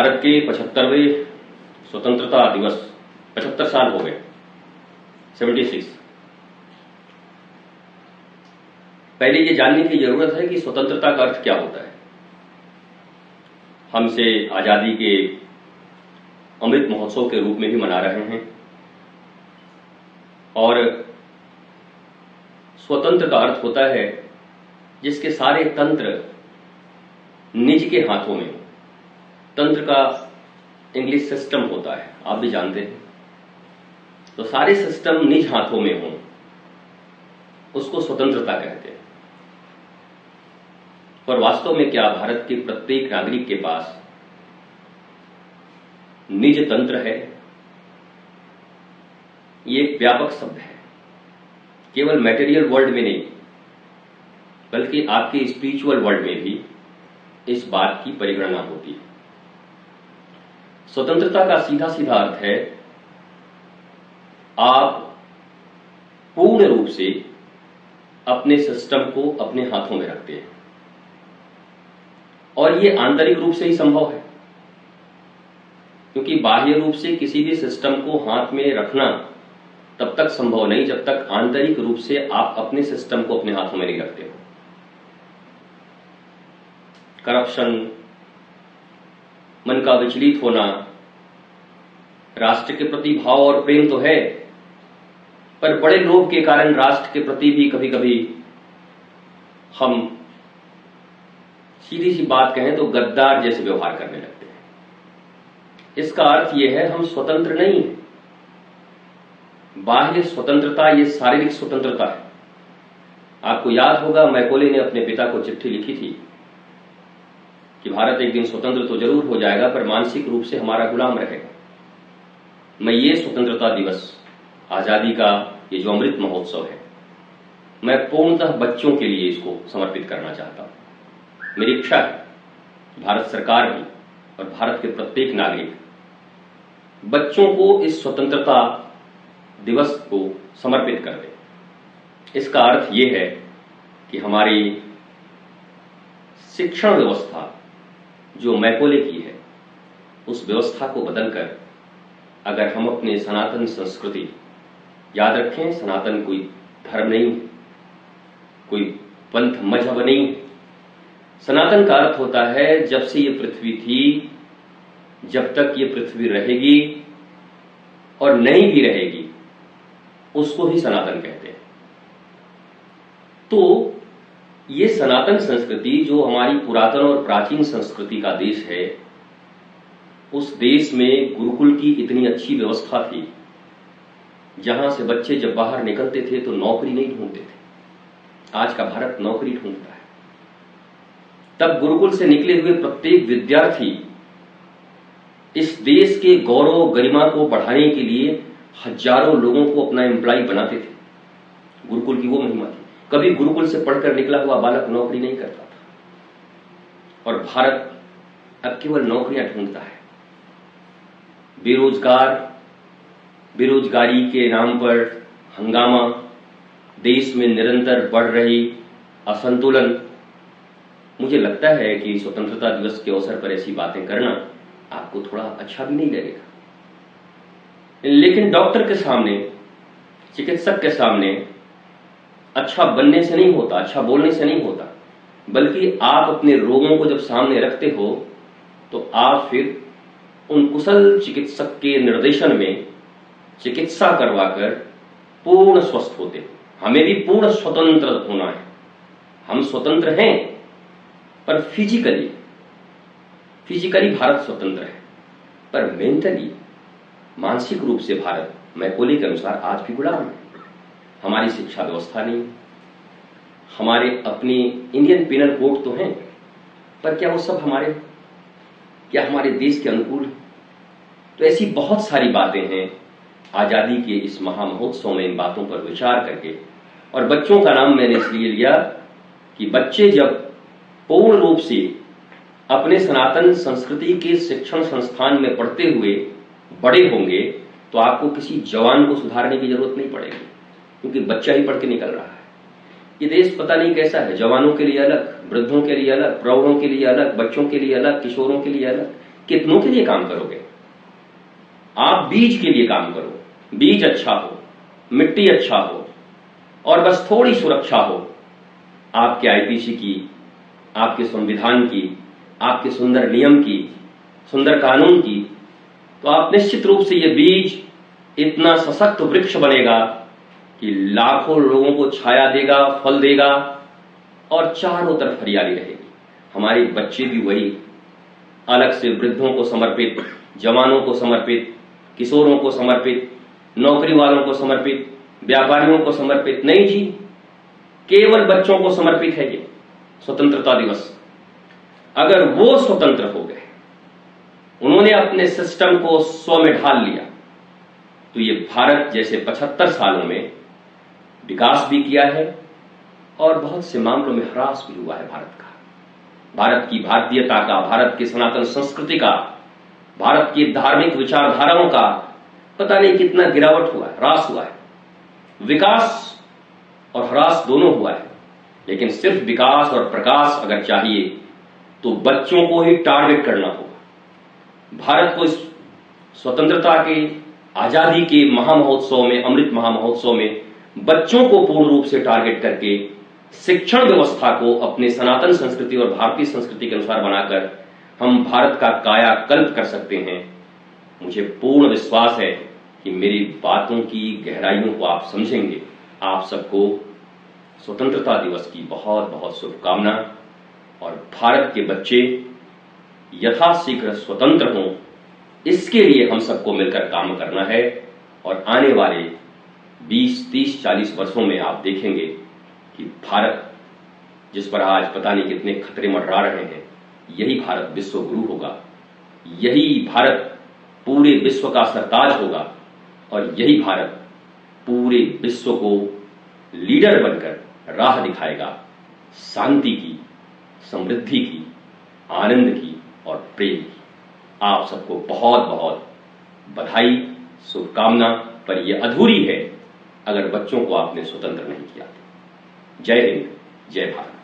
भारत के 75वें स्वतंत्रता दिवस 75 साल हो गए, 76। पहले ये जानने की जरूरत है कि स्वतंत्रता का अर्थ क्या होता है। हम इसे आजादी के अमृत महोत्सव के रूप में भी मना रहे हैं और स्वतंत्र का अर्थ होता है जिसके सारे तंत्र निज के हाथों में हो। तंत्र का इंग्लिश सिस्टम होता है, आप भी जानते हैं। तो सारे सिस्टम निज हाथों में हो, उसको स्वतंत्रता कहते हैं। पर वास्तव में क्या भारत के प्रत्येक नागरिक के पास निज तंत्र है? ये एक व्यापक शब्द है, केवल मैटेरियल वर्ल्ड में नहीं बल्कि आपके स्पिरिचुअल वर्ल्ड में भी इस बात की परिगणना होती है। स्वतंत्रता का सीधा सीधा अर्थ है आप पूर्ण रूप से अपने सिस्टम को अपने हाथों में रखते हैं और ये आंतरिक रूप से ही संभव है, क्योंकि बाह्य रूप से किसी भी सिस्टम को हाथ में रखना तब तक संभव नहीं जब तक आंतरिक रूप से आप अपने सिस्टम को अपने हाथों में नहीं रखते हो। करप्शन, मन का विचलित होना, राष्ट्र के प्रति भाव और प्रेम तो है, पर बड़े लोभ के कारण राष्ट्र के प्रति भी कभी कभी हम सीधी सी बात कहें तो गद्दार जैसे व्यवहार करने लगते हैं। इसका अर्थ यह है हम स्वतंत्र नहीं हैं। बाह्य स्वतंत्रता ये शारीरिक स्वतंत्रता है। आपको याद होगा मैकोले ने अपने पिता को चिट्ठी लिखी थी कि भारत एक दिन स्वतंत्र तो जरूर हो जाएगा पर मानसिक रूप से हमारा गुलाम रहेगा। मैं ये स्वतंत्रता दिवस, आजादी का ये जो अमृत महोत्सव है, मैं पूर्णतः बच्चों के लिए इसको समर्पित करना चाहता हूं। मेरी इच्छा है भारत सरकार भी और भारत के प्रत्येक नागरिक बच्चों को इस स्वतंत्रता दिवस को समर्पित कर दे। इसका अर्थ यह है कि हमारी शिक्षण व्यवस्था जो मैकोले की है, उस व्यवस्था को बदलकर अगर हम अपने सनातन संस्कृति, याद रखें सनातन कोई धर्म नहीं, कोई पंथ मजहब नहीं। सनातन का अर्थ होता है जब से ये पृथ्वी थी, जब तक ये पृथ्वी रहेगी और नहीं भी रहेगी, उसको ही सनातन कहते हैं। तो ये सनातन संस्कृति जो हमारी पुरातन और प्राचीन संस्कृति का देश है, उस देश में गुरुकुल की इतनी अच्छी व्यवस्था थी, जहां से बच्चे जब बाहर निकलते थे तो नौकरी नहीं ढूंढते थे। आज का भारत नौकरी ढूंढता है। तब गुरुकुल से निकले हुए प्रत्येक विद्यार्थी इस देश के गौरव गरिमा को बढ़ाने के लिए हजारों लोगों को अपना एम्प्लॉय बनाते थे। गुरुकुल की वो महिमा थी। कभी गुरुकुल से पढ़कर निकला हुआ बालक नौकरी नहीं करता था और भारत अब केवल नौकरियां ढूंढता है। बेरोजगारी के नाम पर हंगामा, देश में निरंतर बढ़ रही असंतुलन। मुझे लगता है कि स्वतंत्रता दिवस के अवसर पर ऐसी बातें करना आपको थोड़ा अच्छा भी नहीं लगेगा, लेकिन डॉक्टर के सामने, चिकित्सक के सामने अच्छा बनने से नहीं होता, अच्छा बोलने से नहीं होता, बल्कि आप अपने रोगों को जब सामने रखते हो तो आप फिर उन कुशल चिकित्सक के निर्देशन में चिकित्सा करवाकर पूर्ण स्वस्थ होते हो। हमें भी पूर्ण स्वतंत्र होना है। हम स्वतंत्र हैं, पर फिजिकली भारत स्वतंत्र है, पर मेंटली, मानसिक रूप से भारत मैकोले के अनुसार आज भी गुलाम है। हमारी शिक्षा व्यवस्था नहीं, हमारे अपनी इंडियन पिनल कोड तो हैं, पर क्या वो सब हमारे देश के अनुकूल है? तो ऐसी बहुत सारी बातें हैं। आजादी के इस महामहोत्सव में इन बातों पर विचार करके, और बच्चों का नाम मैंने इसलिए लिया कि बच्चे जब पूर्ण रूप से अपने सनातन संस्कृति के शिक्षण संस्थान में पढ़ते हुए बड़े होंगे तो आपको किसी जवान को सुधारने की जरूरत नहीं पड़ेगी, क्योंकि बच्चा ही पढ़ के निकल रहा है। ये देश पता नहीं कैसा है, जवानों के लिए अलग, वृद्धों के लिए अलग, प्रौढ़ों के लिए अलग, बच्चों के लिए अलग, किशोरों के लिए अलग। कितनों के लिए काम करोगे? आप बीज के लिए काम करो, बीज अच्छा हो, मिट्टी अच्छा हो और बस थोड़ी सुरक्षा हो आपके आईपीसी की, आपके संविधान की, आपके सुंदर नियम की, सुंदर कानून की, तो आप निश्चित रूप से ये बीज इतना सशक्त वृक्ष बनेगा कि लाखों लोगों को छाया देगा, फल देगा और चारों तरफ हरियाली रहेगी। हमारे बच्चे भी वही, अलग से वृद्धों को समर्पित, जवानों को समर्पित, किशोरों को समर्पित, नौकरी वालों को समर्पित, व्यापारियों को समर्पित नहीं जी, केवल बच्चों को समर्पित है ये स्वतंत्रता दिवस। अगर वो स्वतंत्र हो गए, उन्होंने अपने सिस्टम को स्व में ढाल लिया, तो ये भारत जैसे 75 सालों में विकास भी किया है और बहुत से मामलों में ह्रास भी हुआ है भारत का, भारत की भारतीयता का, भारत की सनातन संस्कृति का, भारत की धार्मिक विचारधाराओं का पता नहीं कितना गिरावट हुआ है, ह्रास हुआ है। विकास और ह्रास दोनों हुआ है, लेकिन सिर्फ विकास और प्रकाश अगर चाहिए तो बच्चों को ही टारगेट करना होगा। भारत को इस स्वतंत्रता के, आजादी के महामहोत्सव में, अमृत महामहोत्सव में बच्चों को पूर्ण रूप से टारगेट करके शिक्षण व्यवस्था को अपने सनातन संस्कृति और भारतीय संस्कृति के अनुसार बनाकर हम भारत का कायाकल्प कर सकते हैं। मुझे पूर्ण विश्वास है कि मेरी बातों की गहराइयों को आप समझेंगे। आप सबको स्वतंत्रता दिवस की बहुत बहुत शुभकामना और भारत के बच्चे यथाशीघ्र स्वतंत्र हों, इसके लिए हम सबको मिलकर काम करना है। और आने वाले 20, 30, 40 वर्षों में आप देखेंगे कि भारत, जिस पर आज पता नहीं कितने खतरे मंडरा रहे हैं, यही भारत विश्व गुरु होगा, यही भारत पूरे विश्व का सरताज होगा और यही भारत पूरे विश्व को लीडर बनकर राह दिखाएगा शांति की, समृद्धि की, आनंद की और प्रेम की। आप सबको बहुत बहुत बधाई, शुभकामना। पर यह अधूरी है अगर बच्चों को आपने स्वतंत्र नहीं किया। जय हिंद, जय भारत।